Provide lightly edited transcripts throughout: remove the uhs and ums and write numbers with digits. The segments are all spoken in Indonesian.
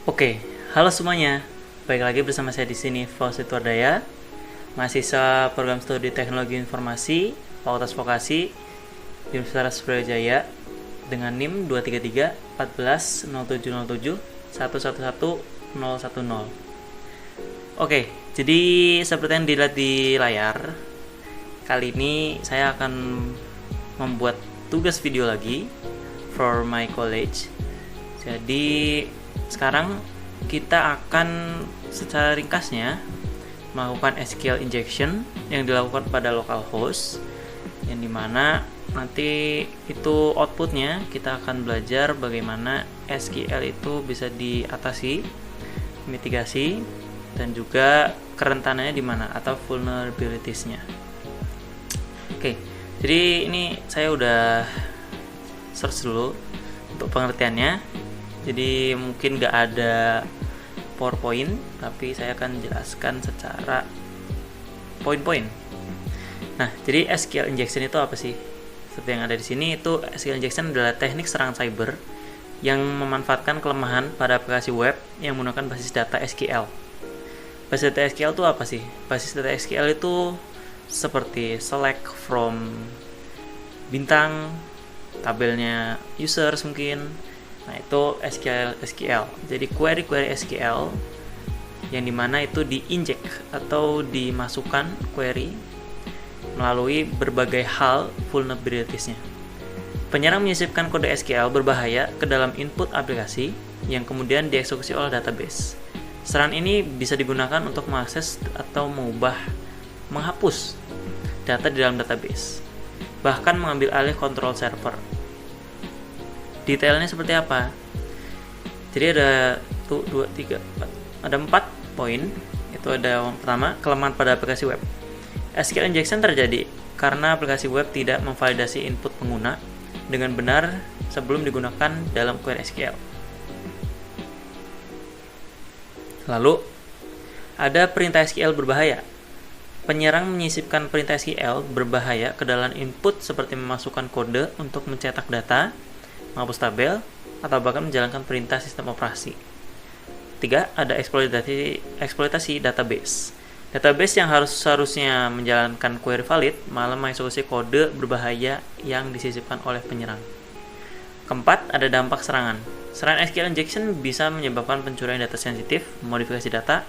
Oke, halo semuanya. Baik lagi bersama saya di sini, Fauzi Wardaya, mahasiswa program studi Teknologi Informasi, Fakultas Vokasi, Universitas Brawijaya, dengan NIM 233 14 0707 111 010. Oke, jadi seperti yang dilihat di layar, kali ini saya akan membuat tugas video lagi for my college. Jadi sekarang kita akan secara ringkasnya melakukan SQL injection yang dilakukan pada localhost, yang dimana nanti itu outputnya kita akan belajar bagaimana SQL itu bisa diatasi, mitigasi, dan juga kerentanannya di mana atau vulnerabilities-nya. Oke, jadi ini saya udah search dulu untuk pengertiannya. Jadi mungkin gak ada PowerPoint, tapi saya akan jelaskan secara poin-poin. Nah, jadi SQL injection itu apa sih? Seperti yang ada di sini, itu SQL injection adalah teknik serangan cyber yang memanfaatkan kelemahan pada aplikasi web yang menggunakan basis data SQL. Basis data SQL itu apa sih? Basis data SQL itu seperti select from bintang, tabelnya users mungkin. Nah, itu SQL. Jadi query SQL yang dimana itu diinjek atau dimasukkan query melalui berbagai hal vulnerabilities-nya. Penyerang menyisipkan kode SQL berbahaya ke dalam input aplikasi yang kemudian dieksekusi oleh database. Serangan ini bisa digunakan untuk mengakses atau menghapus data di dalam database, bahkan mengambil alih kontrol server. Detailnya seperti apa? Jadi ada 4 poin. Itu ada yang pertama, kelemahan pada aplikasi web. SQL injection terjadi karena aplikasi web tidak memvalidasi input pengguna dengan benar sebelum digunakan dalam query SQL. Lalu, ada perintah SQL berbahaya. Penyerang menyisipkan perintah SQL berbahaya ke dalam input seperti memasukkan kode untuk mencetak data, menghapus tabel, atau bahkan menjalankan perintah sistem operasi. 3. Ada eksploitasi database. Database yang seharusnya menjalankan query valid malah mengeksekusi kode berbahaya yang disisipkan oleh penyerang. 4. Ada dampak serangan. Serangan SQL injection bisa menyebabkan pencurian data sensitif, modifikasi data,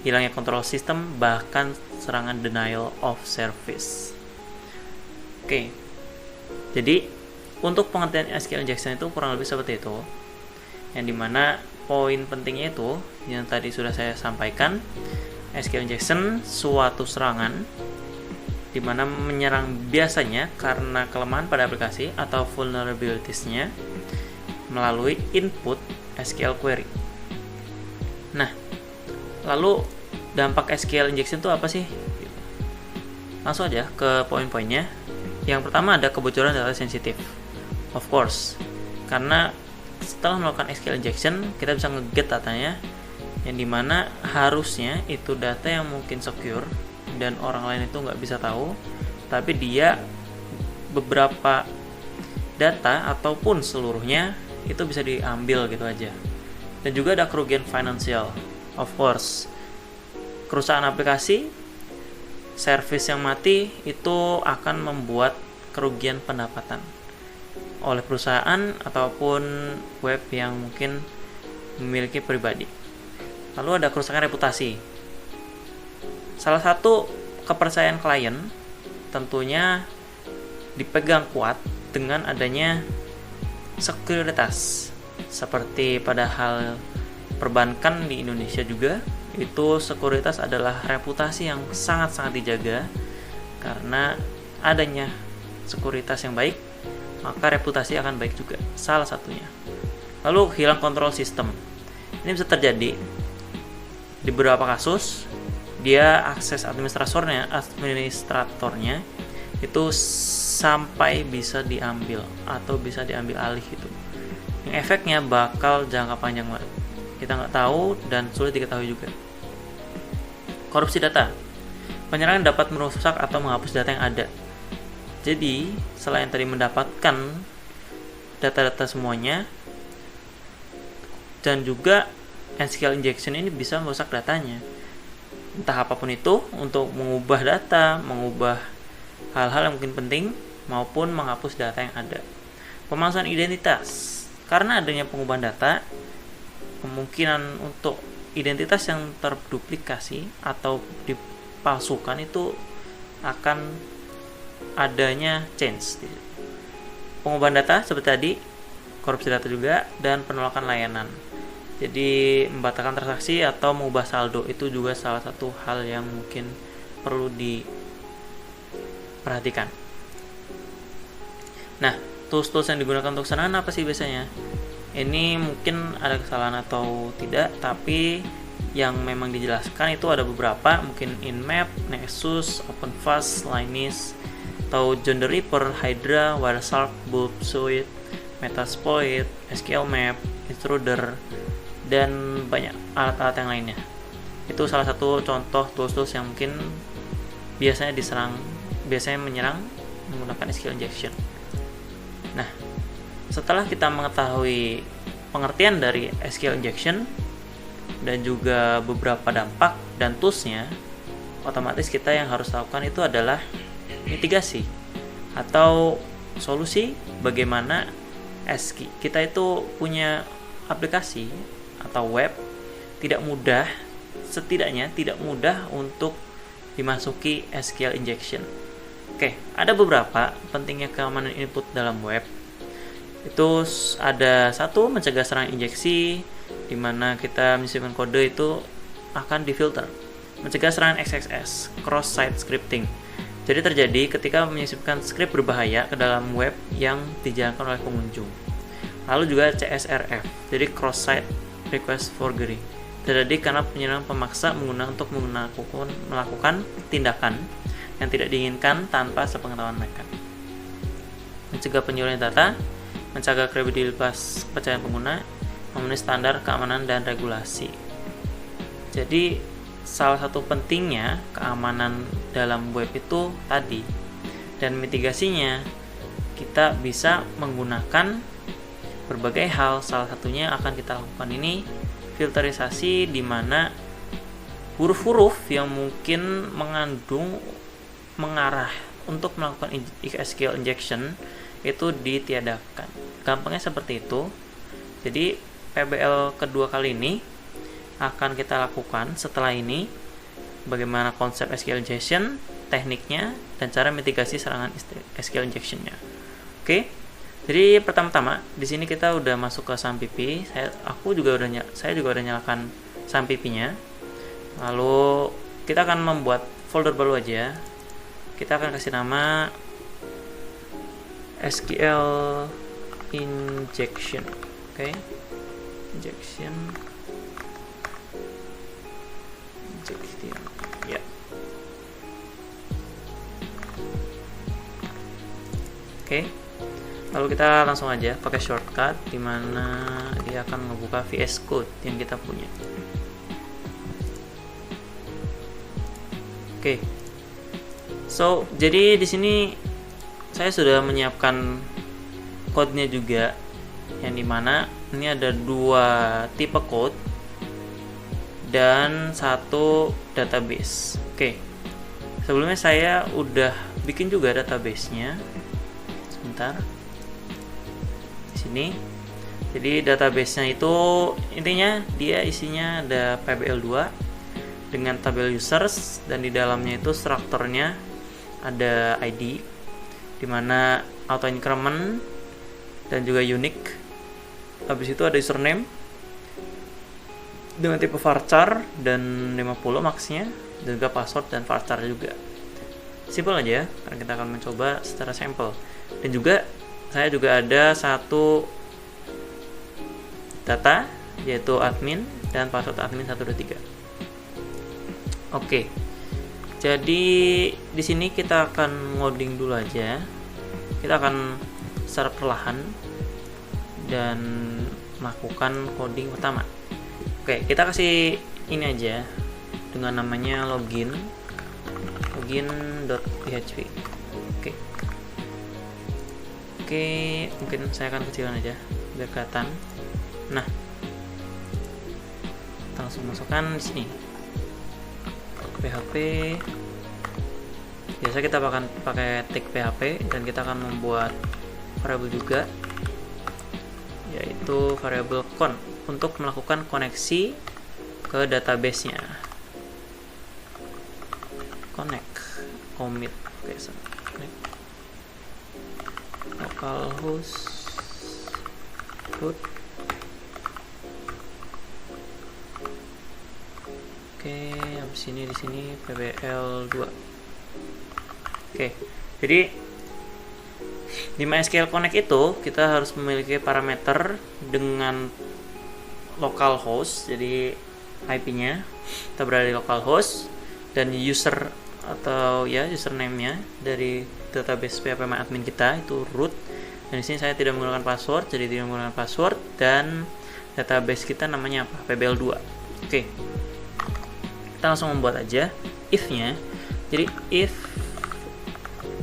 hilangnya kontrol sistem, bahkan serangan denial of service. Oke. Jadi untuk pengertian SQL injection itu kurang lebih seperti itu, yang dimana poin pentingnya itu yang tadi sudah saya sampaikan. SQL injection suatu serangan dimana menyerang biasanya karena kelemahan pada aplikasi atau vulnerabilities-nya melalui input SQL query. Nah, lalu dampak SQL injection itu apa sih? Langsung aja ke poin-poinnya. Yang pertama ada kebocoran data sensitif. Of course, karena setelah melakukan SQL injection, kita bisa nge-get datanya, yang dimana harusnya itu data yang mungkin secure dan orang lain itu nggak bisa tahu, tapi dia beberapa data ataupun seluruhnya itu bisa diambil gitu aja. Dan juga ada kerugian finansial. Of course, kerusakan aplikasi, service yang mati itu akan membuat kerugian pendapatan oleh perusahaan ataupun web yang mungkin memiliki pribadi. Lalu ada kerusakan reputasi. Salah satu kepercayaan klien tentunya dipegang kuat dengan adanya sekuritas. Seperti pada hal perbankan di Indonesia juga, itu sekuritas adalah reputasi yang sangat-sangat dijaga. Karena adanya sekuritas yang baik, maka reputasi akan baik juga, salah satunya. Lalu hilang kontrol sistem. Ini bisa terjadi di beberapa kasus. Dia akses administratornya itu sampai bisa diambil atau bisa diambil alih gitu. Yang efeknya bakal jangka panjang banget. Kita nggak tahu dan sulit diketahui juga. Korupsi data. Penyerangan dapat merusak atau menghapus data yang ada. Jadi, selain tadi mendapatkan data-data semuanya, dan juga SQL injection ini bisa merusak datanya. Entah apapun itu, untuk mengubah data, mengubah hal-hal yang mungkin penting, maupun menghapus data yang ada. Pemalsuan identitas. Karena adanya pengubahan data, kemungkinan untuk identitas yang terduplikasi atau dipalsukan itu akan adanya change. Pengubahan data seperti tadi, korupsi data juga, dan penolakan layanan. Jadi membatalkan transaksi atau mengubah saldo itu juga salah satu hal yang mungkin perlu diperhatikan. Nah, tools-tools yang digunakan untuk serangan apa sih biasanya? Ini mungkin ada kesalahan atau tidak, tapi yang memang dijelaskan itu ada beberapa, mungkin Nmap, Nexus, OpenFast, Linus, atau John the Ripper, Hydra, Wireshark, Bullsuit, Metasploit, SQL Map, Intruder, dan banyak alat-alat yang lainnya. Itu salah satu contoh tools-tools yang mungkin biasanya menyerang menggunakan SQL injection. Nah, setelah kita mengetahui pengertian dari SQL injection dan juga beberapa dampak dan toolsnya, otomatis kita yang harus lakukan itu adalah mitigasi atau solusi bagaimana kita itu punya aplikasi atau web setidaknya tidak mudah untuk dimasuki SQL injection. Oke, ada beberapa pentingnya keamanan input dalam web. Itu ada satu, mencegah serangan injeksi, di mana kita menyisipkan kode itu akan difilter. Mencegah serangan XXS, cross-site scripting. Jadi terjadi ketika menyisipkan script berbahaya ke dalam web yang dijalankan oleh pengunjung. Lalu juga CSRF, jadi cross-site request forgery. Terjadi karena penyerang pemaksa untuk melakukan tindakan yang tidak diinginkan tanpa sepengetahuan mereka. Mencegah penyuruhan data, menjaga kredibilitas kepercayaan pengguna, memenuhi standar keamanan dan regulasi. Jadi salah satu pentingnya keamanan dalam web itu tadi, dan mitigasinya kita bisa menggunakan berbagai hal. Salah satunya akan kita lakukan ini filterisasi, di mana huruf-huruf yang mungkin mengarah untuk melakukan SQL injection itu ditiadakan. Gampangnya seperti itu. Jadi PBL kedua kali ini akan kita lakukan setelah ini, bagaimana konsep SQL injection, tekniknya, dan cara mitigasi serangan SQL injection-nya. Oke. Jadi pertama-tama di sini kita udah masuk ke SAMPP. Saya juga udah nyalakan SAMPP-nya. Lalu kita akan membuat folder baru aja. Kita akan kasih nama SQL injection. Oke. Injection. Ya. Oke. Lalu kita langsung aja pakai shortcut, di mana dia akan membuka VS Code yang kita punya. Oke. So, jadi di sini saya sudah menyiapkan code-nya juga, yang dimana ini ada dua tipe code dan satu database. Oke. Sebelumnya saya udah bikin juga database-nya. Sebentar. Sini. Jadi database-nya itu intinya dia isinya ada PBL2 dengan tabel users, dan di dalamnya itu strukturnya ada ID, dimana auto increment dan juga unique. Habis itu ada username dengan tipe varchar dan 50 max-nya, dan juga password dan varchar juga. Simple aja, karena kita akan mencoba secara sampel. Dan juga saya juga ada satu data, yaitu admin dan password admin 123. Oke. Jadi di sini kita akan ngoding dulu aja. Kita akan secara perlahan dan melakukan coding pertama. Oke, kita kasih ini aja dengan namanya login.php. Oke, mungkin saya akan kecilkan aja biar kelihatan. Nah, langsung masukkan di sini PHP. Biasa kita akan pakai tag PHP, dan kita akan membuat variabel juga, yaitu variabel con untuk melakukan koneksi ke database-nya. Connect, commit, oke, connect localhost root. Oke, habis ini di sini pbl2. Oke, jadi di MySQL Connect itu kita harus memiliki parameter dengan localhost, jadi IP-nya kita berada di localhost, dan user atau ya username-nya dari database phpMyAdmin kita itu root. Dan di sini saya tidak menggunakan password, jadi tidak menggunakan password, dan database kita namanya apa? PBL2. Oke. Kita langsung membuat aja if-nya. Jadi if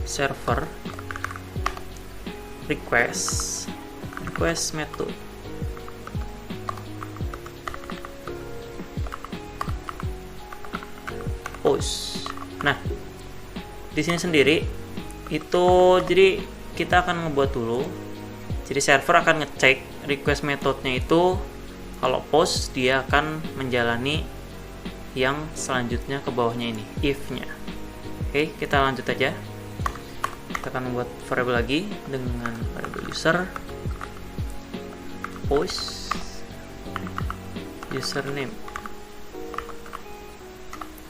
server request method post. Nah, di sini sendiri itu jadi kita akan ngebuat dulu. Jadi server akan ngecek request methodnya itu, kalau post dia akan menjalani yang selanjutnya ke bawahnya ini, if-nya. Oke, kita lanjut aja. Kita akan membuat variabel lagi dengan variabel user post username.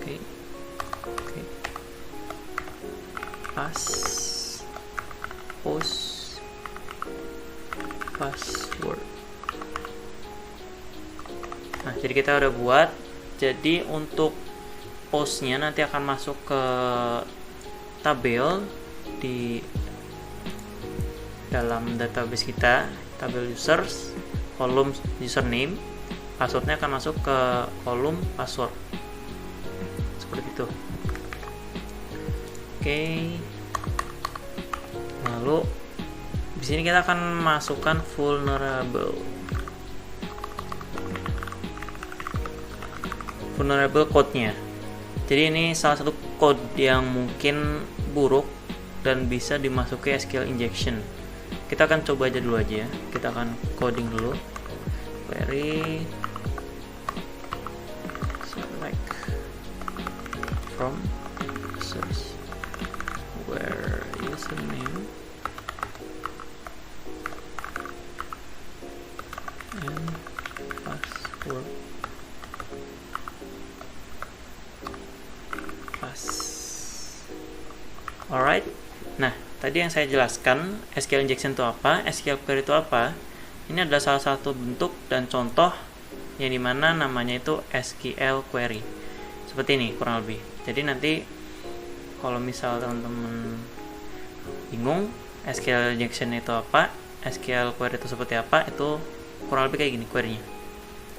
Oke. Post password. Nah, jadi kita udah buat. Jadi untuk postnya nanti akan masuk ke tabel di dalam database kita, tabel users, kolom username, passwordnya akan masuk ke kolom password, seperti itu. Oke. Lalu di sini kita akan masukkan vulnerable code-nya. Jadi ini salah satu code yang mungkin buruk dan bisa dimasuki SQL injection. Kita akan coba aja dulu aja ya. Kita akan coding dulu. Query select from source where username and password pass. Alright. Nah, tadi yang saya jelaskan SQL injection itu apa, SQL query itu apa. Ini adalah salah satu bentuk dan contoh yang dimana namanya itu SQL query. Seperti ini kurang lebih. Jadi nanti kalau misal teman-teman bingung SQL injection itu apa, SQL query itu seperti apa, itu kurang lebih kayak gini query-nya.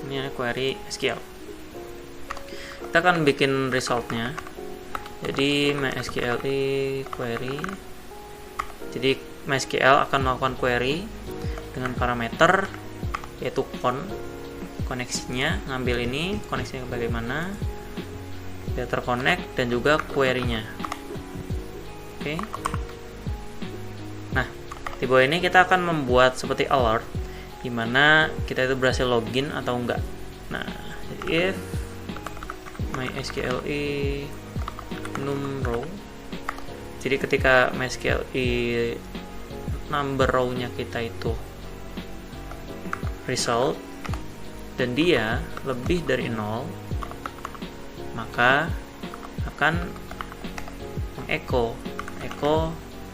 Ini query SQL. Kita akan bikin resultnya. Jadi MySQL query. Jadi MySQL akan melakukan query dengan parameter yaitu koneksinya, ngambil ini koneksinya bagaimana, dia terconnect, dan juga query-nya. Oke. Nah, di bawah ini kita akan membuat seperti alert di mana kita itu berhasil login atau enggak. Nah, if MySQL num row, jadi ketika MySQL number row-nya kita itu result dan dia lebih dari 0, maka akan mengecho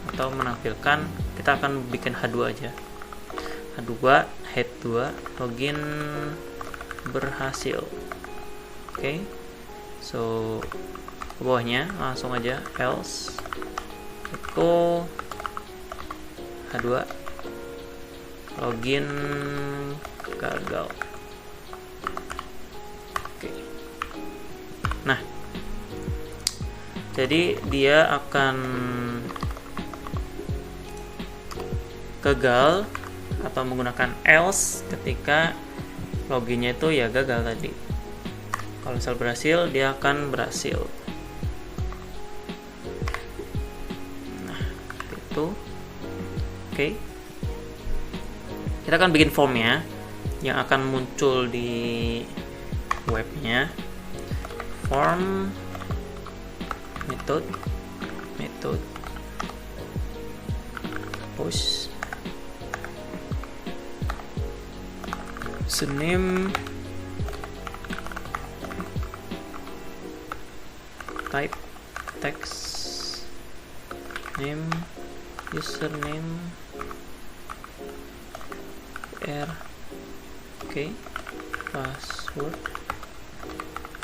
atau menampilkan, kita akan bikin H2 aja, H2 head 2 login berhasil. Oke. So ke bawahnya langsung aja else echo H2 login gagal. Oke. Nah, jadi dia akan gagal atau menggunakan else ketika loginnya itu ya gagal tadi. Kalau misal berhasil, dia akan berhasil. Nah, itu. Oke. Kita akan bikin formnya yang akan muncul di webnya. Form method post username type text name username oke, password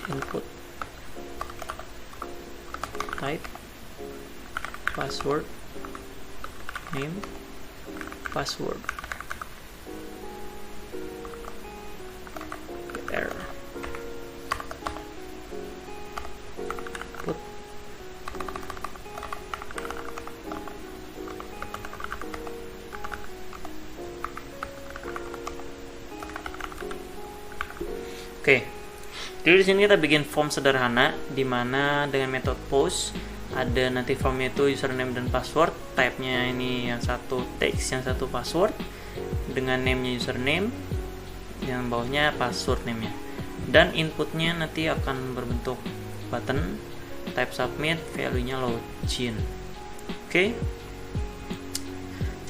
input type password name password put oke. Jadi di sini kita bikin form sederhana di mana dengan metode post ada nanti formnya itu username dan password, type-nya ini yang satu text, yang satu password dengan name-nya username, yang bawahnya password name-nya. Dan inputnya nanti akan berbentuk button, type submit, value-nya login. Oke.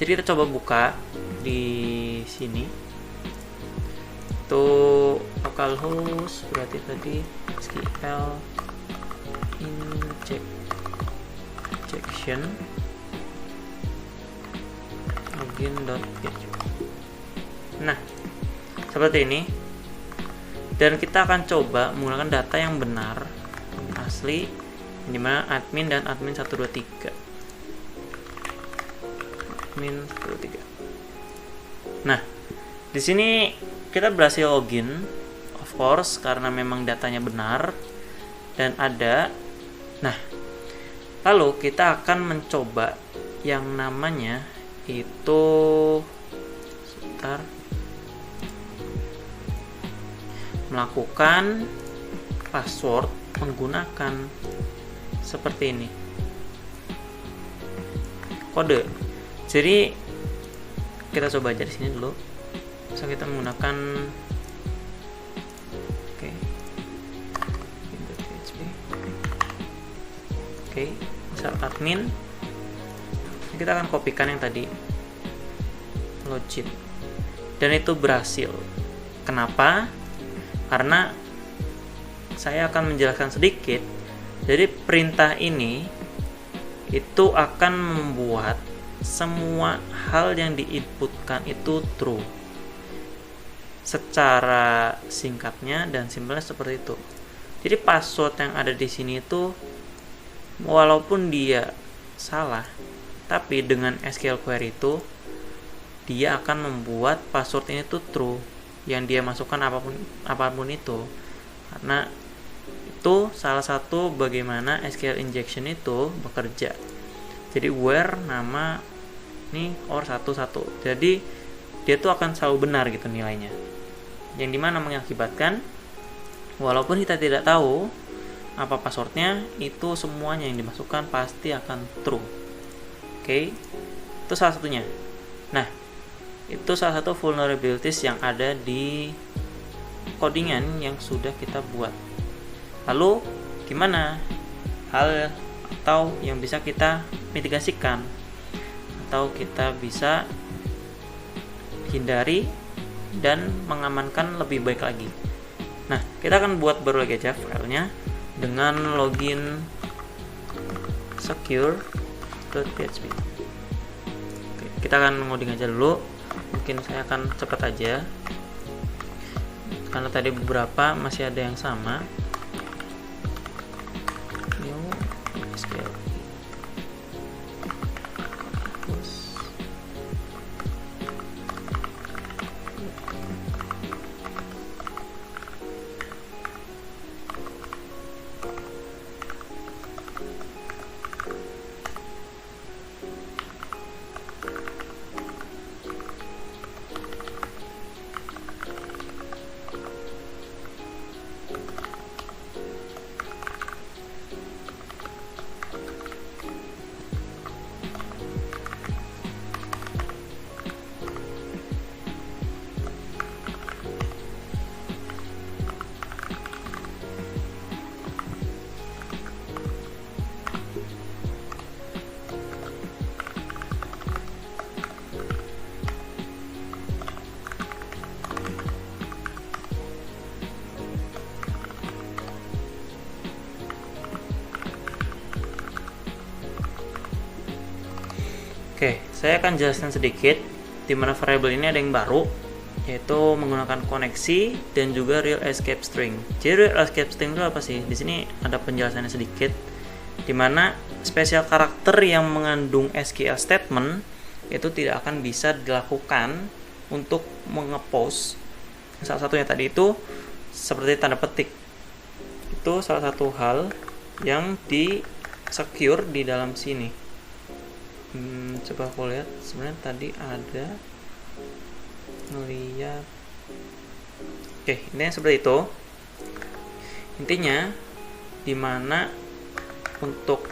Jadi kita coba buka di sini. Itu localhost berarti tadi SQL injection login.php. Nah, seperti ini. Dan kita akan coba menggunakan data yang benar asli, dimana admin dan admin 123. Admin 123. Nah, di sini kita berhasil login, of course, karena memang datanya benar dan ada. Nah, lalu kita akan mencoba yang namanya itu sebentar, melakukan password menggunakan seperti ini, kode. Jadi kita coba aja di sini dulu. So kita menggunakan misal admin, kita akan kopikan yang tadi login, dan itu berhasil. Kenapa? Karena saya akan menjelaskan sedikit. Jadi perintah ini itu akan membuat semua hal yang diinputkan itu true. Secara singkatnya dan simpelnya seperti itu. Jadi password yang ada di sini itu walaupun dia salah, tapi dengan SQL query itu dia akan membuat password ini tuh true, yang dia masukkan apapun itu. Karena itu salah satu bagaimana SQL injection itu bekerja. Jadi where nama ini or 11. Jadi dia tuh akan selalu benar gitu nilainya. Yang dimana mengakibatkan walaupun kita tidak tahu apa passwordnya, itu semuanya yang dimasukkan pasti akan true. Oke, itu salah satunya. Nah, itu salah satu vulnerabilities yang ada di codingan yang sudah kita buat. Lalu gimana hal atau yang bisa kita mitigasikan atau kita bisa hindari dan mengamankan lebih baik lagi. Nah, kita akan buat baru lagi aja filenya dengan login secure.php. Oke, kita akan ngoding aja dulu. Mungkin saya akan cepat aja karena tadi beberapa masih ada yang sama. New SQL. Oke, saya akan jelaskan sedikit di mana variabel ini ada yang baru, yaitu menggunakan koneksi dan juga real escape string. Jadi real escape string itu apa sih? Di sini ada penjelasannya sedikit, di mana spesial karakter yang mengandung SQL statement itu tidak akan bisa dilakukan untuk mengepost. Salah satunya tadi itu seperti tanda petik. Itu salah satu hal yang di secure di dalam sini. Coba aku lihat, sebenarnya tadi ada ngeliat. Oke, intinya seperti itu. Intinya dimana untuk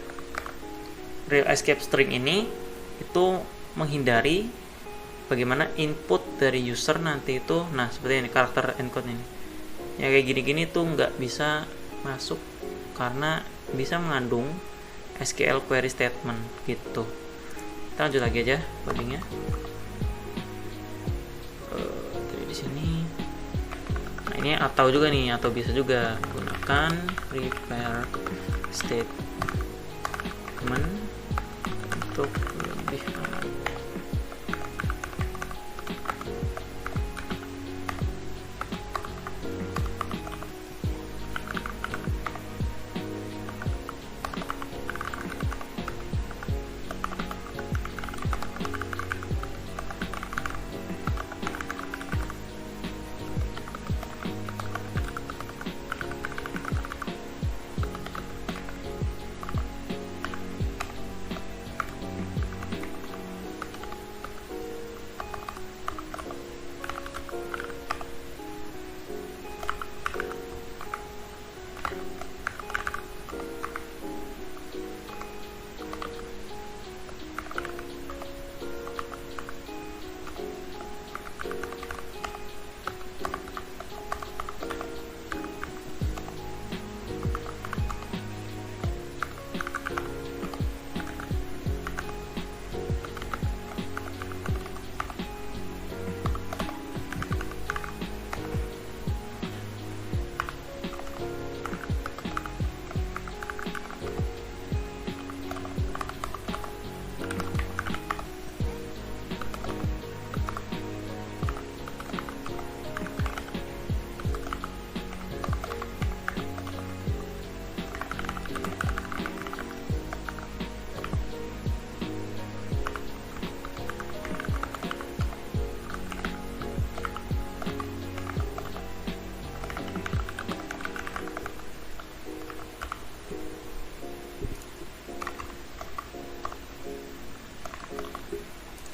real escape string ini itu menghindari bagaimana input dari user nanti itu, nah seperti ini karakter encode ini ya, kayak gini-gini tuh nggak bisa masuk karena bisa mengandung SQL query statement gitu. Kita lanjut lagi aja codingnya. Jadi di sini, nah ini atau juga nih, atau bisa juga gunakan prepare statement untuk lebih aman.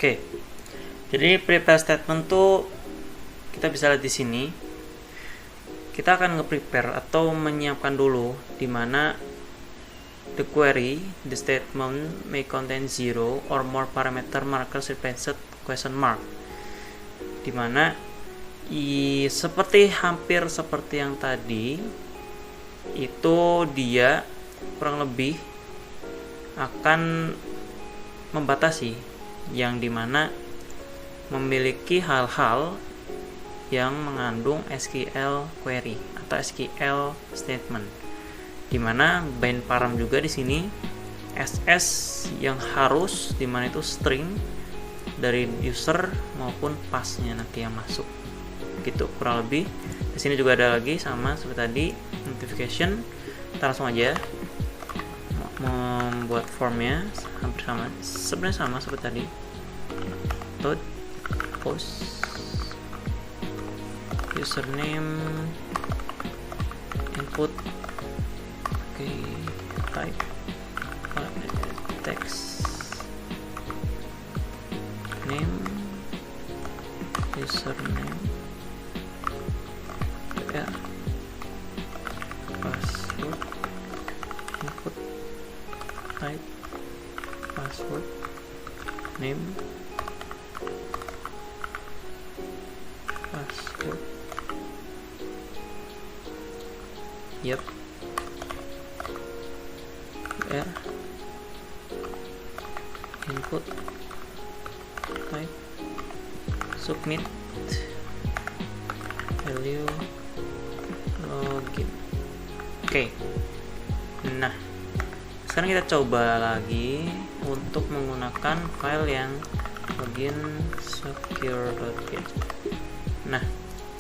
Oke, jadi prepare statement tuh kita bisa lihat di sini. Kita akan nge-prepare atau menyiapkan dulu di mana the query, the statement may contain 0 or more parameter markers replaced question mark. Di mana seperti hampir seperti yang tadi, itu dia kurang lebih akan membatasi yang dimana memiliki hal-hal yang mengandung SQL query atau SQL statement, dimana bind param juga di sini SS yang harus, dimana itu string dari user maupun passnya nanti yang masuk gitu kurang lebih. Di sini juga ada lagi sama seperti tadi notification. Kita langsung aja membuat formnya, hampir sama, sebenarnya sama seperti tadi. Post username input, oke, type text name username ya, password input type password name password, yep, ya, input type submit value login. Oke. Nah, Sekarang kita coba lagi untuk menggunakan file yang login secure.php. Nah,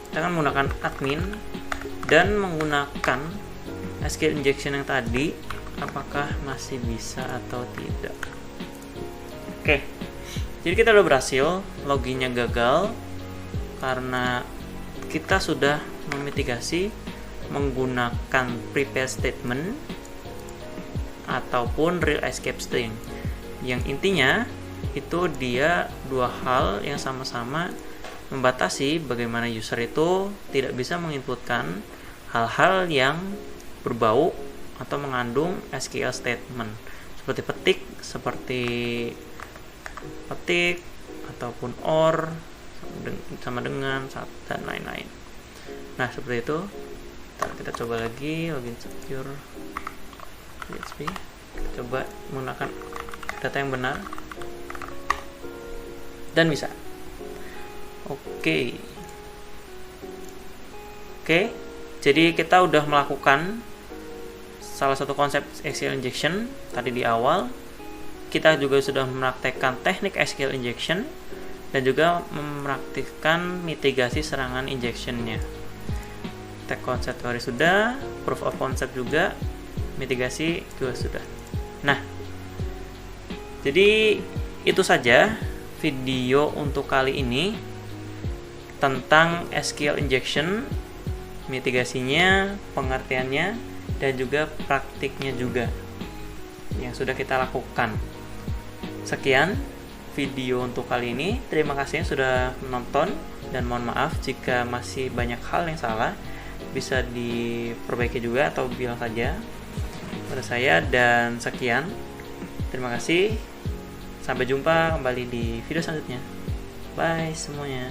kita akan menggunakan admin dan menggunakan SQL injection yang tadi, apakah masih bisa atau tidak. Oke, jadi kita udah berhasil, loginnya gagal karena kita sudah memitigasi menggunakan prepare statement ataupun real escape string, yang intinya itu dia dua hal yang sama-sama membatasi bagaimana user itu tidak bisa menginputkan hal-hal yang berbau atau mengandung SQL statement seperti petik ataupun or sama dengan dan lain-lain. Nah, seperti itu. Kita coba lagi login secure PHP. Kita coba menggunakan data yang benar dan bisa. Oke, jadi kita udah melakukan salah satu konsep SQL injection tadi di awal. Kita juga sudah mempraktekkan teknik SQL injection dan juga mempraktikkan mitigasi serangan injectionnya. Tag concept theory sudah, proof of concept juga, mitigasi juga sudah. Nah, jadi itu saja video untuk kali ini tentang SQL injection, mitigasinya, pengertiannya, dan juga praktiknya juga yang sudah kita lakukan. Sekian video untuk kali ini. Terima kasih sudah menonton dan mohon maaf jika masih banyak hal yang salah. Bisa diperbaiki juga atau bilang saja pada saya, dan sekian. Terima kasih. Sampai jumpa kembali di video selanjutnya. Bye semuanya.